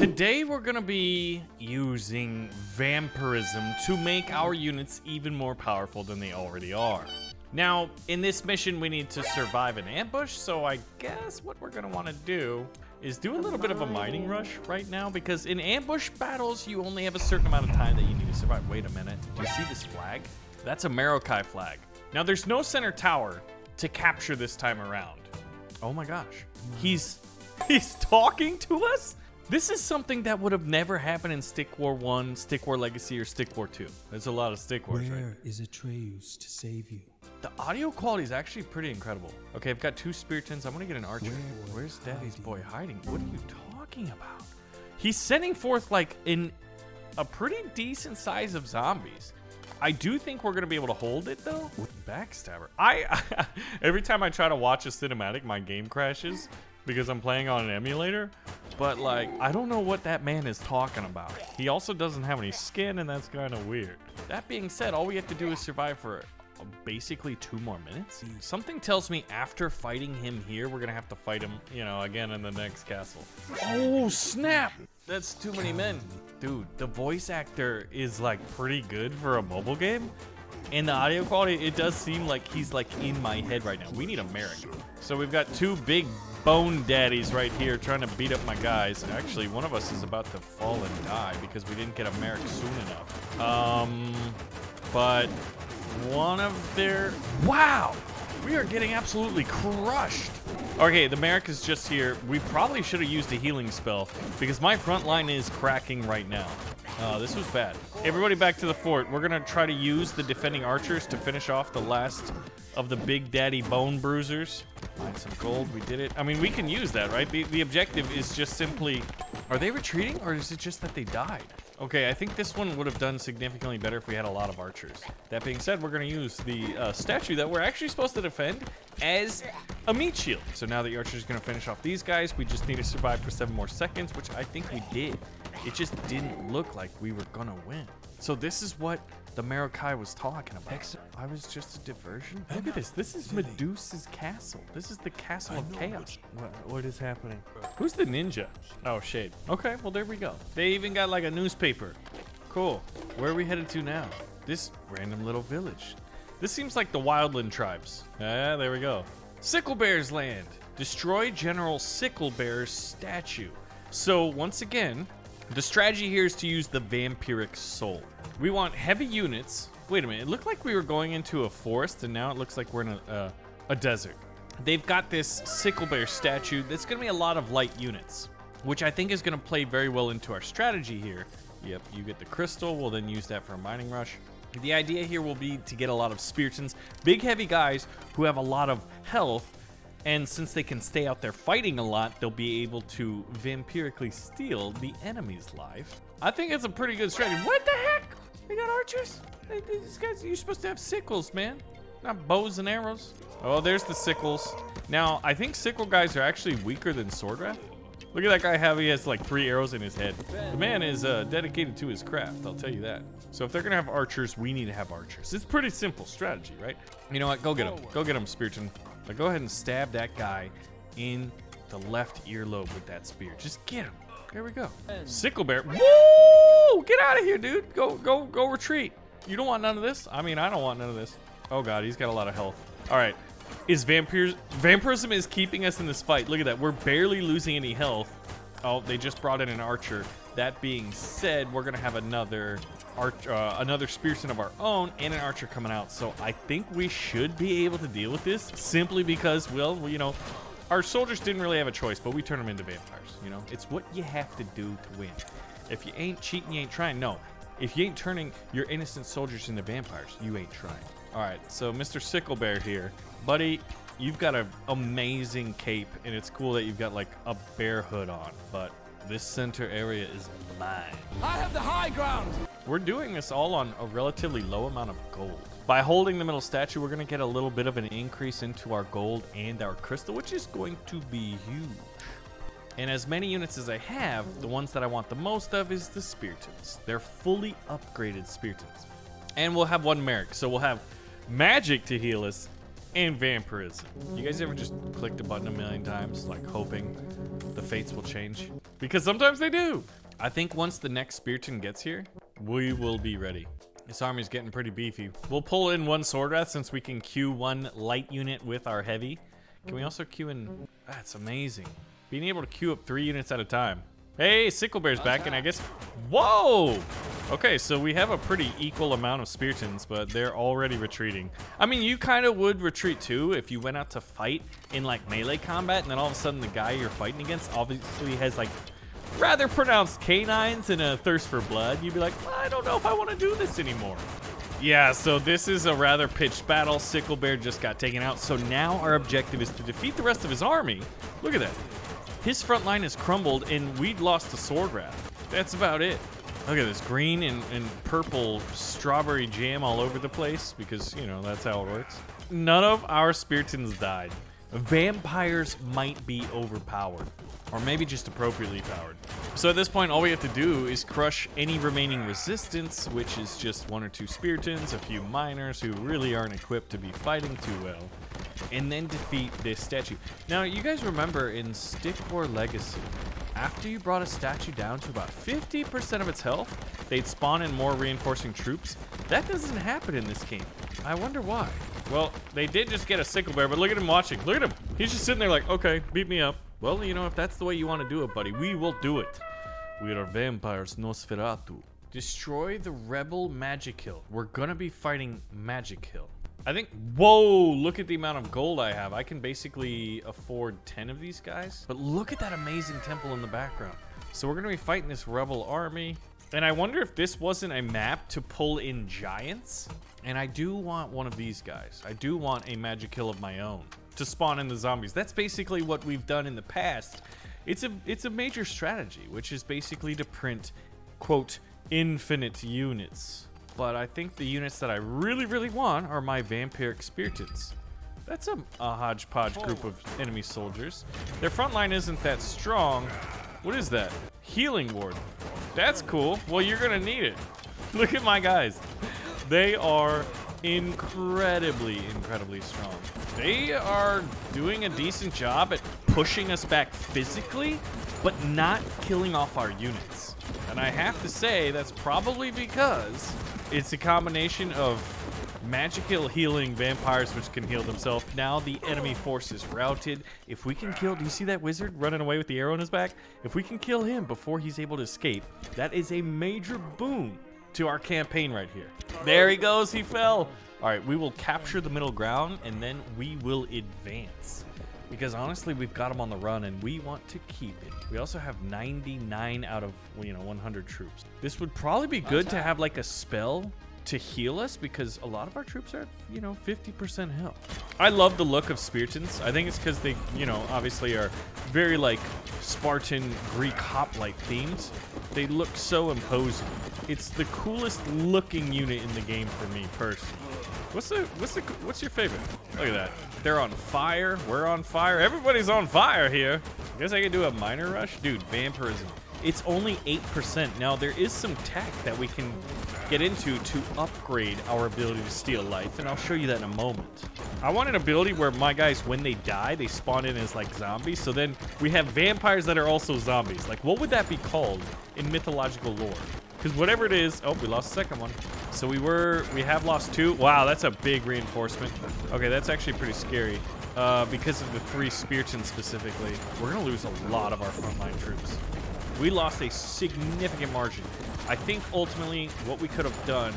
Today we're gonna be using vampirism to make our units even more powerful than they already are. Now, in this mission we need to survive an ambush, so I guess what we're gonna wanna do is do a little bit of a mining rush right now, because in ambush battles you only have a certain amount of time that you need to survive. Wait a minute, do you see this flag? That's a Marokai flag. Now there's no center tower to capture this time around. Oh my gosh, he's talking to us? This is something that would have never happened in Stick War 1, Stick War Legacy, or Stick War 2. There's a lot of Stick Wars, right? Where is Atreus to save you? The audio quality is actually pretty incredible. Okay, I've got 2 Spiritans. I'm gonna get an archer. Where's Daddy's boy hiding? What are you talking about? He's sending forth like a pretty decent size of zombies. I do think we're gonna be able to hold it though. Backstabber. Every time I try to watch a cinematic, my game crashes because I'm playing on an emulator. But like, I don't know what that man is talking about. He also doesn't have any skin, and that's kind of weird. That being said, all we have to do is survive for basically 2 more minutes. Something tells me after fighting him here, we're gonna have to fight him, you know, again in the next castle. Oh snap! That's too many men. Dude, the voice actor is like pretty good for a mobile game. And the audio quality, it does seem like he's like in my head right now. We need a Merrick. So we've got 2 big bone daddies right here trying to beat up my guys. Actually, one of us is about to fall and die because we didn't get a Merrick soon enough. But one of their... Wow! We are getting absolutely crushed. Okay, the Merrick is just here. We probably should have used a healing spell because my front line is cracking right now. This was bad. Everybody back to the fort. We're gonna try to use the defending archers to finish off the last of the big daddy bone bruisers. Find some gold, we did it. I mean, we can use that, right? The objective is just simply, are they retreating or is it just that they died? Okay, I think this one would have done significantly better if we had a lot of archers. That being said, we're gonna use the statue that we're actually supposed to defend as a meat shield. So now the archer's gonna finish off these guys. We just need to survive for 7 more seconds, which I think we did. It just didn't look like we were gonna win. So this is what the Marokai was talking about. I was just a diversion. Look at this. This is Medusa's castle. This is the castle of chaos. What is happening? Who's the ninja? Oh, Shade. Okay, well, there we go. They even got like a newspaper. Cool. Where are we headed to now? This random little village. This seems like the Wildland tribes. Ah, there we go. Sickle Bear's land. Destroy General Sickle Bear's statue. So once again, the strategy here is to use the vampiric soul. We want heavy units. Wait a minute, it looked like we were going into a forest and now it looks like we're in a desert. They've got this Sickle Bear statue that's gonna be a lot of light units, which I think is gonna play very well into our strategy here. Yep, you get the crystal, we'll then use that for a mining rush. The idea here will be to get a lot of Spiritans, big heavy guys who have a lot of health, and since they can stay out there fighting a lot, they'll be able to vampirically steal the enemy's life. I think it's a pretty good strategy. What the heck? We got archers? Hey, these guys, you're supposed to have sickles, man. Not bows and arrows. Oh, there's the sickles. Now, I think sickle guys are actually weaker than sword wrath. Look at that guy, how he has like 3 arrows in his head. The man is dedicated to his craft, I'll tell you that. So if they're gonna have archers, we need to have archers. It's pretty simple strategy, right? You know what, go get him. Go get him, Spiriton. But go ahead and stab that guy in the left earlobe with that spear. Just get him. There we go. Sickle Bear. Woo! Get out of here, dude. Go retreat. You don't want none of this? I mean, I don't want none of this. Oh god, he's got a lot of health. All right. Vampirism is keeping us in this fight. Look at that. We're barely losing any health. Oh, they just brought in an archer. That being said, we're gonna have another Spiriton of our own and an archer coming out. So I think we should be able to deal with this simply because, well, you know, our soldiers didn't really have a choice, but we turned them into vampires. You know, it's what you have to do to win. If you ain't cheating, you ain't trying. No, if you ain't turning your innocent soldiers into vampires, you ain't trying. All right, so Mr. Sickle Bear here, buddy, you've got an amazing cape, and it's cool that you've got like a bear hood on, but this center area is mine. I have the high ground. We're doing this all on a relatively low amount of gold. By holding the middle statue, we're gonna get a little bit of an increase into our gold and our crystal, which is going to be huge. And as many units as I have, the ones that I want the most of is the Spiritans. They're fully upgraded Spiritans. And we'll have 1 Merrick, so we'll have magic to heal us and vampirism. You guys ever just click the button a million times, like hoping the fates will change. Because sometimes they do. I think once the next Spearton gets here, we will be ready. This army's getting pretty beefy. We'll pull in one Sword Wrath since we can queue one light unit with our heavy. Can we also queue in... That's amazing. Being able to queue up 3 units at a time. Hey, Sickle Bear's back, and I guess... Whoa! Okay, so we have a pretty equal amount of Speartons, but they're already retreating. I mean, you kind of would retreat too if you went out to fight in like melee combat, and then all of a sudden the guy you're fighting against obviously has like rather pronounced canines and a thirst for blood. You'd be like, well, I don't know if I want to do this anymore. Yeah, so this is a rather pitched battle. Sickle Bear just got taken out, so now our objective is to defeat the rest of his army. Look at that. His front line has crumbled, and we'd lost a Sword Wrath. That's about it. Look at this green and purple strawberry jam all over the place because, you know, that's how it works. None of our Speartons died. Vampires might be overpowered, or maybe just appropriately powered. So at this point, all we have to do is crush any remaining resistance, which is just 1 or 2 Speartons, a few miners who really aren't equipped to be fighting too well, and then defeat this statue. Now, you guys remember in Stick War Legacy, after you brought a statue down to about 50% of its health, they'd spawn in more reinforcing troops. That doesn't happen in this game. I wonder why. Well, they did just get a Sickle Bear, but look at him watching. Look at him. He's just sitting there like, okay, beat me up. Well, you know, if that's the way you want to do it, buddy, we will do it. We are vampires, Nosferatu. Destroy the Rebel Magic Hill. We're gonna be fighting Magic Hill. I think, whoa, look at the amount of gold I have. I can basically afford 10 of these guys. But look at that amazing temple in the background. So we're gonna be fighting this Rebel army. And I wonder if this wasn't a map to pull in giants. And I do want one of these guys. I do want a Magic Hill of my own to spawn in the zombies. That's basically what we've done in the past. It's a major strategy, which is basically to print, quote, infinite units. But I think the units that I really, really want are my vampiric Speartons. That's a hodgepodge group of enemy soldiers. Their front line isn't that strong. What is that? Healing ward. That's cool. Well, you're gonna need it. Look at my guys. They are incredibly strong. They are doing a decent job at pushing us back physically, but not killing off our units. And I have to say, that's probably because it's a combination of Magic Hill healing vampires, which can heal themselves. Now the enemy force is routed. If we can kill, do you see that wizard running away with the arrow in his back? If we can kill him before he's able to escape, that is a major boon to our campaign right here. There he goes, he fell. All right, we will capture the middle ground, and then we will advance. Because honestly, we've got him on the run, and we want to keep it. We also have 99 out of 100 troops. This would probably be good to have like a spell to heal us, because a lot of our troops are at 50% health. I love the look of Speartons. I think it's because they obviously are very like Spartan Greek hoplite themed. They look so imposing. It's the coolest looking unit in the game for me personally. What's your favorite? Look at that. They're on fire. We're on fire. Everybody's on fire here. I guess I could do a minor rush. Dude, vampirism. It's only 8%. Now, there is some tech that we can get into to upgrade our ability to steal life, and I'll show you that in a moment. I want an ability where my guys, when they die, they spawn in as like zombies, so then we have vampires that are also zombies. Like, what would that be called in mythological lore? Because whatever it is, oh, we lost the second one. So we have lost 2. Wow, that's a big reinforcement. Okay, that's actually pretty scary. Because of the 3 Speartons specifically, we're gonna lose a lot of our frontline troops. We lost a significant margin. I think ultimately what we could have done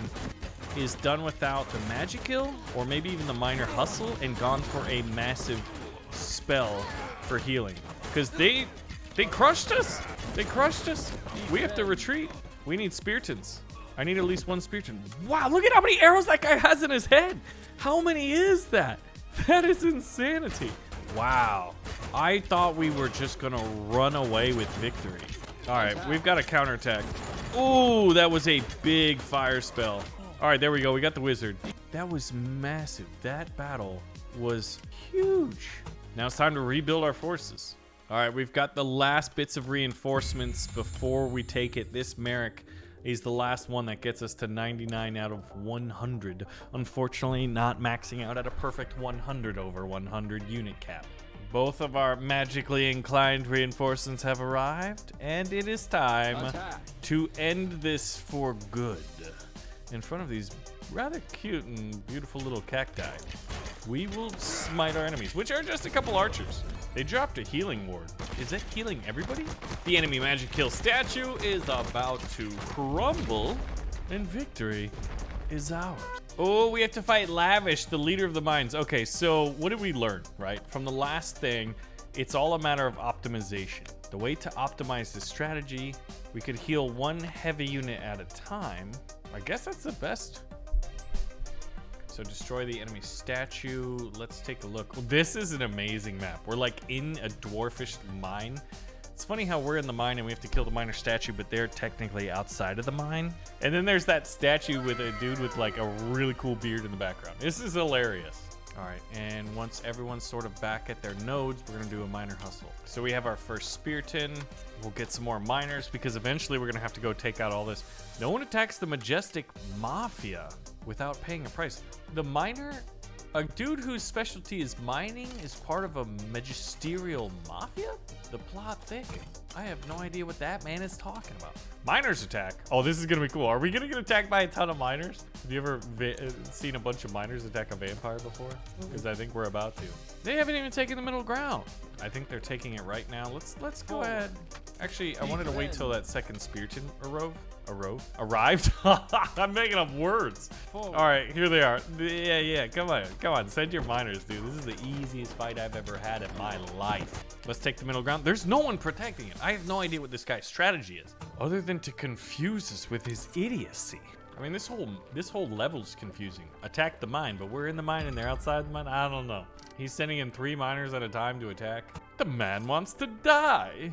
is done without the Magic Hill, or maybe even the Minor Hustle, and gone for a massive spell for healing. Because they crushed us. They crushed us. We have to retreat. We need Speartons. I need at least 1 Spearton. Wow, look at how many arrows that guy has in his head. How many is that? That is insanity. Wow. I thought we were just gonna run away with victory. All right, we've got a counterattack. Ooh, that was a big fire spell. All right, there we go. We got the wizard. That was massive. That battle was huge. Now it's time to rebuild our forces. All right, we've got the last bits of reinforcements before we take it. This Merrick is the last one that gets us to 99 out of 100. Unfortunately, not maxing out at a perfect 100 over 100 unit cap. Both of our magically inclined reinforcements have arrived, and it is time Attack. to end this for good. In front of these rather cute and beautiful little cacti, we will smite our enemies, which are just a couple archers. They dropped a healing ward. Is that healing everybody? The enemy magic kill statue is about to crumble, and victory is ours. Oh, we have to fight Lavish, the leader of the mines. Okay, so what did we learn, right? From the last thing, it's all a matter of optimization. The way to optimize this strategy, we could heal one heavy unit at a time. I guess that's the best. So destroy the enemy statue. Let's take a look. Well, this is an amazing map. We're like in a dwarfish mine. It's funny how we're in the mine and we have to kill the miner statue, but they're technically outside of the mine. And then there's that statue with a dude with like a really cool beard in the background. This is hilarious. All right, and once everyone's sort of back at their nodes, we're gonna do a miner hustle. So we have our first spearton. We'll get some more miners because eventually we're gonna have to go take out all this. No one attacks the majestic mafia without paying a price. The miner, a dude whose specialty is mining, is part of a magisterial mafia? The plot thickens. I have no idea what that man is talking about. Miners attack. Oh, this is gonna be cool. Are we gonna get attacked by a ton of miners? Have you ever seen a bunch of miners attack a vampire before? Because I think we're about to. They haven't even taken the middle ground. I think they're taking it right now. Let's go ahead. Actually, I wanted to wait till that second spearton arrived. I'm making up words. All right, here they are. Yeah, come on, send your miners, dude. This is the easiest fight I've ever had in my life. Let's take the middle ground. There's no one protecting it. I have no idea what this guy's strategy is, other than to confuse us with his idiocy. I mean, this whole level's confusing. Attack the mine, but we're in the mine and they're outside the mine. I don't know. He's sending in 3 miners at a time to attack. The man wants to die.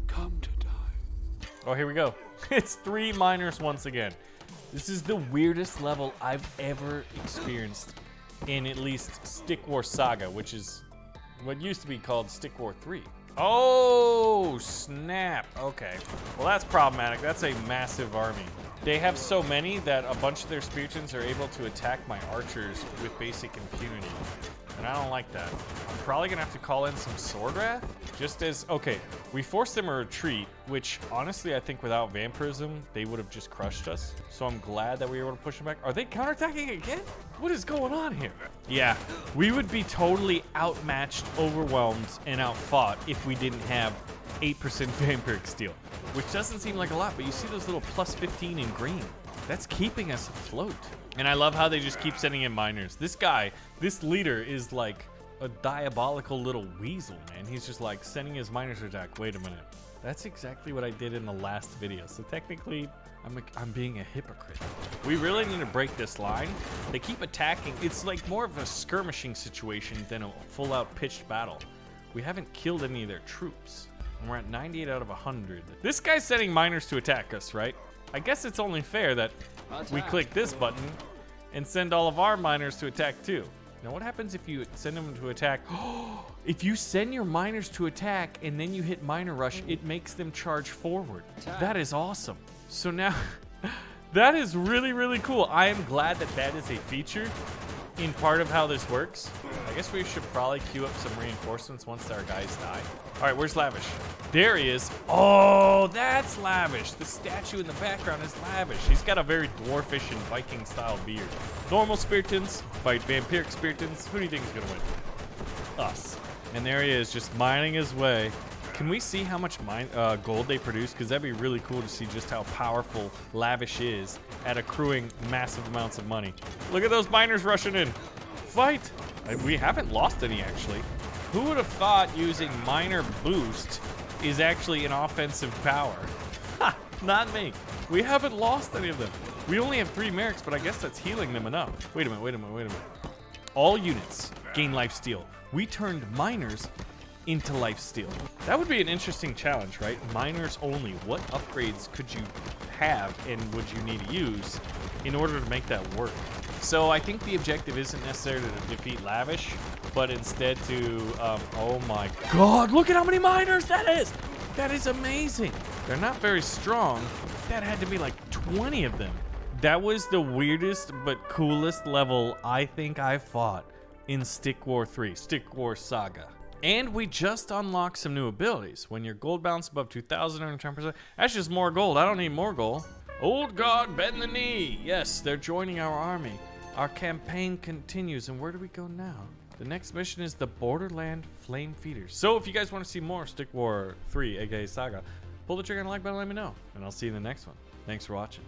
Come to die. Oh, here we go. It's 3 miners once again. This is the weirdest level I've ever experienced in at least Stick War Saga, which is what used to be called Stick War 3. Oh, snap. Okay. Well, that's problematic. That's a massive army. They have so many that a bunch of their speartons are able to attack my archers with basic impunity. And I don't like that. I'm probably gonna have to call in some Sword Wrath. Just as, okay, we forced them a retreat, which honestly I think without Vampirism, they would have just crushed us. So I'm glad that we were able to push them back. Are they counterattacking again? What is going on here? Yeah, we would be totally outmatched, overwhelmed, and outfought if we didn't have 8% Vampiric Steel, which doesn't seem like a lot, but you see those little plus 15 in green. That's keeping us afloat. And I love how they just keep sending in miners. This guy, this leader is like a diabolical little weasel, man. He's just like sending his miners to attack. Wait a minute. That's exactly what I did in the last video. So technically, I'm being a hypocrite. We really need to break this line. They keep attacking. It's like more of a skirmishing situation than a full-out pitched battle. We haven't killed any of their troops. And we're at 98 out of 100. This guy's sending miners to attack us, right? I guess it's only fair that we click this button and send all of our miners to attack too. Now what happens if you send them to attack? If you send your miners to attack and then you hit miner rush, it makes them charge forward. That is awesome. So now, that is really, really cool. I am glad that that is a feature in part of how this works. I guess we should probably queue up some reinforcements once our guys die. All right, where's Lavish? There he is. Oh, that's Lavish. The statue in the background is Lavish. He's got a very dwarfish and Viking style beard. Normal Spiritons fight Vampiric Spiritons. Who do you think is gonna win? Us. And there he is, just mining his way. Can we see how much gold they produce? Because that'd be really cool to see just how powerful Lavish is at accruing massive amounts of money. Look at those miners rushing in. Fight! We haven't lost any, actually. Who would have thought using miner boost is actually an offensive power? Ha! Not me. We haven't lost any of them. We only have 3 mercs, but I guess that's healing them enough. Wait a minute. All units gain life steal. We turned miners into life steal. That would be an interesting challenge, right? Miners only. What upgrades could you have and would you need to use in order to make that work? So I think the objective isn't necessarily to defeat Lavish, but instead to, oh my God, look at how many miners that is! That is amazing. They're not very strong. That had to be like 20 of them. That was the weirdest but coolest level I think I fought in Stick War 3, Stick War Saga. And we just unlocked some new abilities. When your gold balance above 2,000 earn 10%. That's just more gold. I don't need more gold. Old God, bend the knee. Yes, they're joining our army. Our campaign continues. And where do we go now? The next mission is the Borderland Flame Feeders. So if you guys want to see more Stick War 3, aka Saga, pull the trigger and like button, let me know. And I'll see you in the next one. Thanks for watching.